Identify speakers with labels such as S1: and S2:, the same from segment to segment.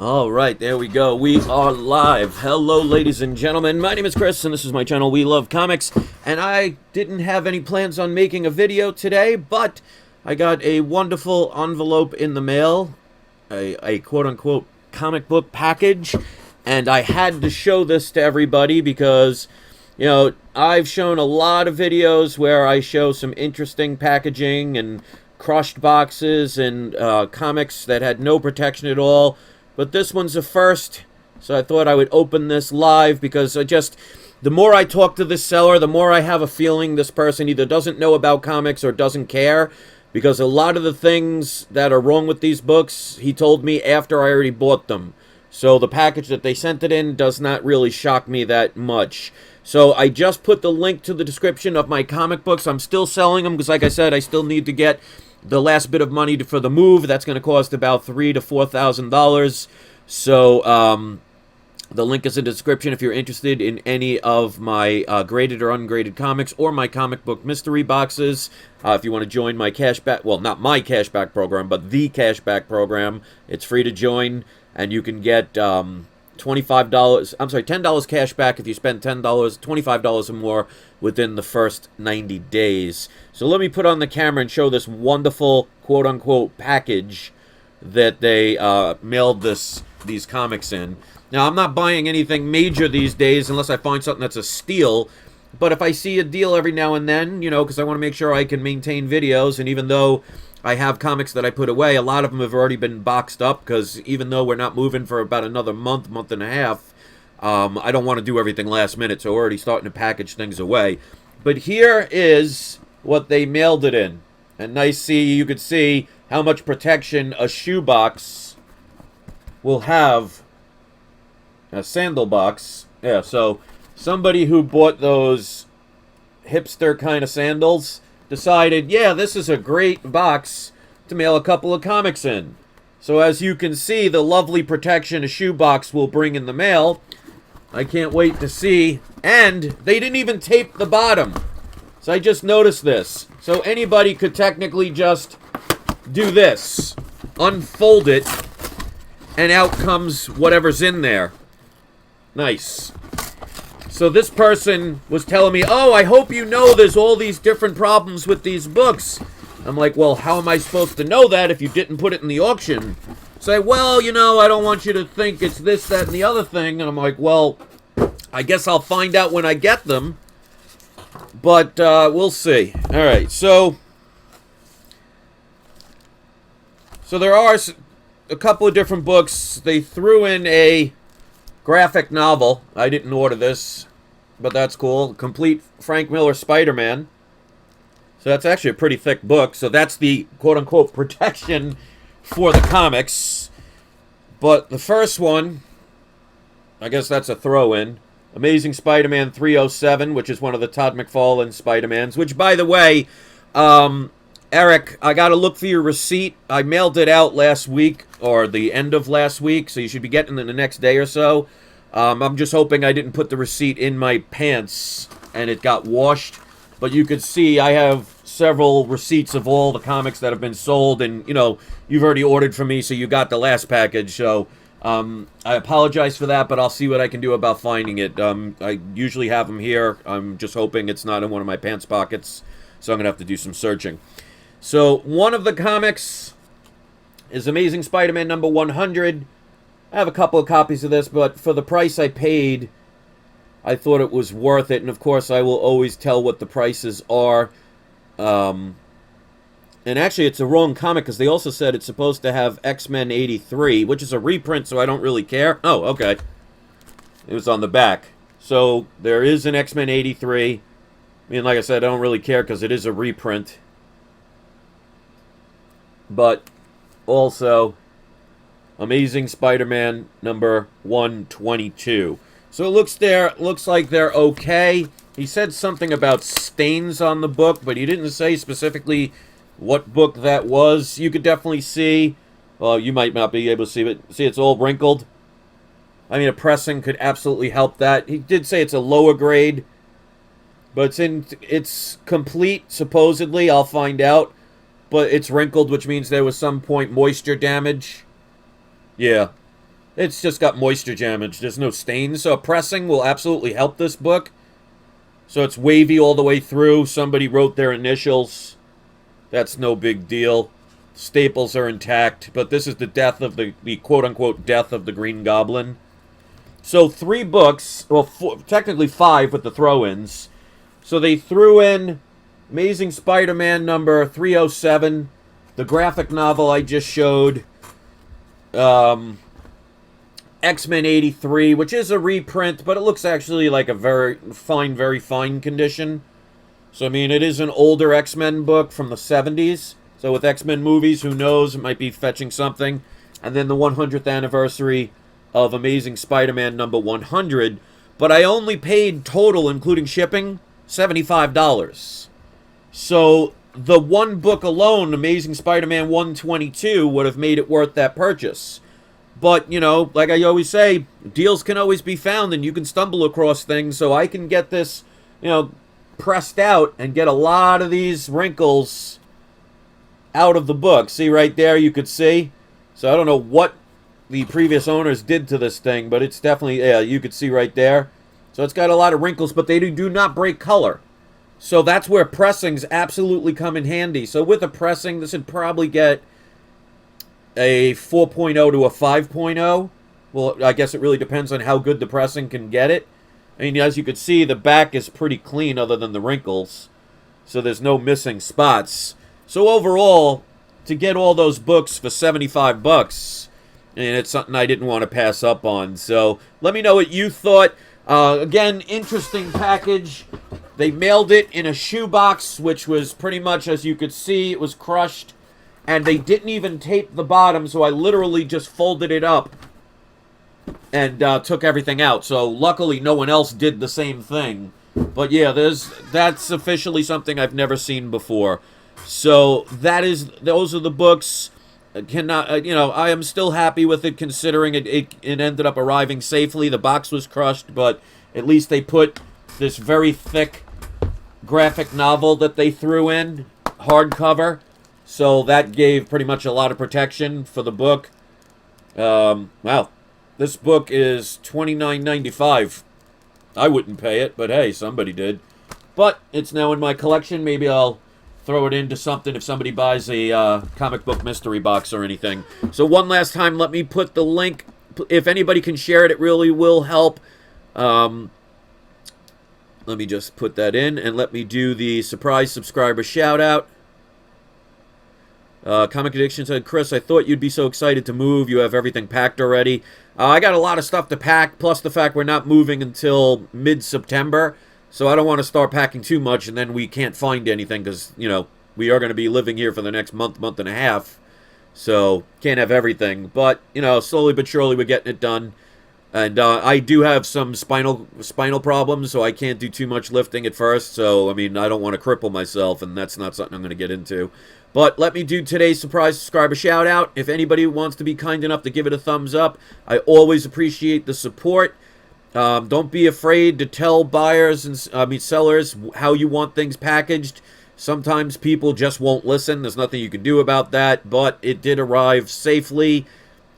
S1: All right, there we go. We are live. Hello, ladies and gentlemen. My name is Chris, and this is my channel, We Love Comics. And I didn't have any plans on making a video today, but I got a wonderful envelope in the mail, a quote-unquote comic book package, and I had to show this to everybody because, you know, I've shown a lot of videos where I show some interesting packaging and crushed boxes and comics that had no protection at all. But this one's a first, so I thought I would open this live because the more I talk to this seller, the more I have a feeling this person either doesn't know about comics or doesn't care, because a lot of the things that are wrong with these books, he told me after I already bought them. So the package that they sent it in does not really shock me that much. So I just put the link to the description of my comic books. I'm still selling them because, like I said, I still need to get the last bit of money for the move. That's going to cost about $3,000 to $4,000. So the link is in the description if you're interested in any of my graded or ungraded comics or my comic book mystery boxes. If you want to join my cashback, well, not my cashback program, but the cashback program, it's free to join, and you can get $25, I'm sorry, $10 cash back if you spend $10, $25 or more within the first 90 days. So let me put on the camera and show this wonderful quote-unquote package that they mailed these comics in. Now, I'm not buying anything major these days unless I find something that's a steal, but if I see a deal every now and then, you know, because I want to make sure I can maintain videos, and even though I have comics that I put away, a lot of them have already been boxed up, because even though we're not moving for about another month and a half, I don't want to do everything last minute, so we're already starting to package things away. But here is what they mailed it in. And you could see how much protection a shoebox will have. A sandal box. Yeah, so somebody who bought those hipster kind of sandals decided, yeah, this is a great box to mail a couple of comics in. So as you can see, the lovely protection a shoebox will bring in the mail. I can't wait to see. And they didn't even tape the bottom. So I just noticed this. So anybody could technically just do this. Unfold it. And out comes whatever's in there. Nice. So this person was telling me, oh, I hope you know there's all these different problems with these books. I'm like, well, how am I supposed to know that if you didn't put it in the auction? Say, well, you know, I don't want you to think it's this, that, and the other thing. And I'm like, well, I guess I'll find out when I get them. But we'll see. All right, so there are a couple of different books. They threw in a graphic novel. I didn't order this, but that's cool. Complete Frank Miller Spider-Man. So that's actually a pretty thick book. So that's the quote-unquote protection for the comics. But the first one, I guess that's a throw-in. Amazing Spider-Man 307, which is one of the Todd McFarlane Spider-Mans. Which, by the way, Eric, I got to look for your receipt. I mailed it out last week, or the end of last week, so you should be getting it the next day or so. I'm just hoping I didn't put the receipt in my pants and it got washed. But you could see I have several receipts of all the comics that have been sold, and, you know, you've already ordered from me, so you got the last package. So I apologize for that, but I'll see what I can do about finding it. I usually have them here. I'm just hoping it's not in one of my pants pockets, so I'm going to have to do some searching. So one of the comics is Amazing Spider-Man number 100. I have a couple of copies of this, but for the price I paid, I thought it was worth it. And of course, I will always tell what the prices are. And actually, it's a wrong comic because they also said it's supposed to have X-Men 83, which is a reprint, so I don't really care. Oh, okay. It was on the back. So there is an X-Men 83. I mean, like I said, I don't really care because it is a reprint. But also Amazing Spider-Man number 122. So it looks like they're okay. He said something about stains on the book, but he didn't say specifically what book that was. You could definitely see, well, you might not be able to see it. See, it's all wrinkled. I mean, a pressing could absolutely help that. He did say it's a lower grade, but it's complete, supposedly. I'll find out. But it's wrinkled, which means there was some point moisture damage. Yeah. It's just got moisture damage. There's no stains, so pressing will absolutely help this book. So it's wavy all the way through. Somebody wrote their initials. That's no big deal. Staples are intact, but this is the death of the quote-unquote death of the Green Goblin. So 3 books, well, technically 5 with the throw-ins. So they threw in Amazing Spider-Man number 307, the graphic novel I just showed, X-Men 83, which is a reprint, but it looks actually like a very fine condition. So, I mean, it is an older X-Men book from the 70s. So with X-Men movies, who knows, it might be fetching something. And then the 100th anniversary of Amazing Spider-Man number 100. But I only paid total, including shipping, $75. So the one book alone, Amazing Spider-Man 122, would have made it worth that purchase. But, you know, like I always say, deals can always be found and you can stumble across things. So I can get this, you know, pressed out and get a lot of these wrinkles out of the book. See right there, you could see. So I don't know what the previous owners did to this thing, but it's definitely, yeah, you could see right there. So it's got a lot of wrinkles, but they do not break color. So that's where pressings absolutely come in handy. So with a pressing, this would probably get a 4.0 to a 5.0. Well, I guess it really depends on how good the pressing can get it. I mean, as you can see, the back is pretty clean other than the wrinkles. So there's no missing spots. So overall, to get all those books for $75, and it's something I didn't want to pass up on. So let me know what you thought. Again, interesting package. They mailed it in a shoebox, which was pretty much, as you could see, it was crushed. And they didn't even tape the bottom, so I literally just folded it up and took everything out. So luckily no one else did the same thing. But yeah, that's officially something I've never seen before. So those are the books. You know, I am still happy with it, considering it ended up arriving safely. The box was crushed, but at least they put this very thick graphic novel that they threw in, hardcover. So that gave pretty much a lot of protection for the book. Wow. This book is $29.95. I wouldn't pay it, but hey, somebody did. But it's now in my collection. Maybe I'll throw it into something if somebody buys a comic book mystery box or anything. So one last time, let me put the link. If anybody can share it, it really will help. Let me just put that in, and let me do the surprise subscriber shout-out. Comic Addiction said, Chris, I thought you'd be so excited to move. You have everything packed already. I got a lot of stuff to pack, plus the fact we're not moving until mid-September. So I don't want to start packing too much, and then we can't find anything because, you know, we are going to be living here for the next month and a half. So can't have everything. But, you know, slowly but surely we're getting it done. And I do have some spinal problems, so I can't do too much lifting at first. So, I mean, I don't want to cripple myself, and that's not something I'm going to get into. But let me do today's surprise subscriber shout-out. If anybody wants to be kind enough to give it a thumbs up, I always appreciate the support. Don't be afraid to tell buyers and sellers how you want things packaged. Sometimes people just won't listen. There's nothing you can do about that, but it did arrive safely,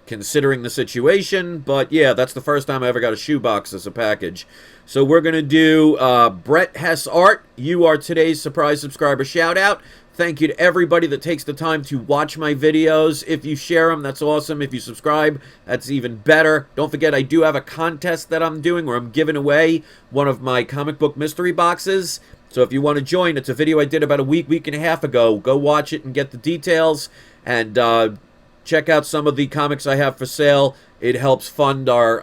S1: considering the situation. But yeah, that's the first time I ever got a shoebox as a package. So we're going to do Brett Hess Art. You are today's surprise subscriber shout-out. Thank you to everybody that takes the time to watch my videos. If you share them, that's awesome. If you subscribe, that's even better. Don't forget, I do have a contest that I'm doing where I'm giving away one of my comic book mystery boxes. So if you want to join, it's a video I did about a week and a half ago. Go watch it and get the details. And check out some of the comics I have for sale. It helps fund our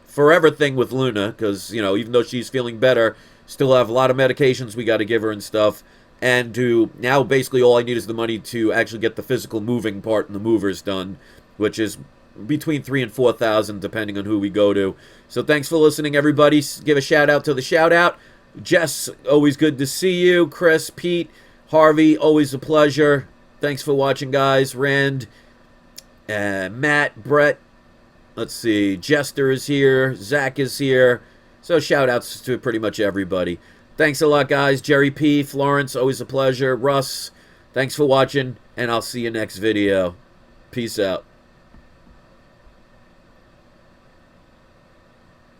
S1: forever thing with Luna. Because, you know, even though she's feeling better, still have a lot of medications we got to give her and stuff. And to now basically all I need is the money to actually get the physical moving part and the movers done, which is between $3,000 and $4,000 depending on who we go to. So thanks for listening, everybody. Give a shout out to the shout out. Jess, always good to see you. Chris, Pete, Harvey, always a pleasure. Thanks for watching, guys. Rand, Matt, Brett. Let's see. Jester is here. Zach is here. So shout outs to pretty much everybody. Thanks a lot, guys. Jerry P., Florence, always a pleasure. Russ, thanks for watching, and I'll see you next video. Peace out.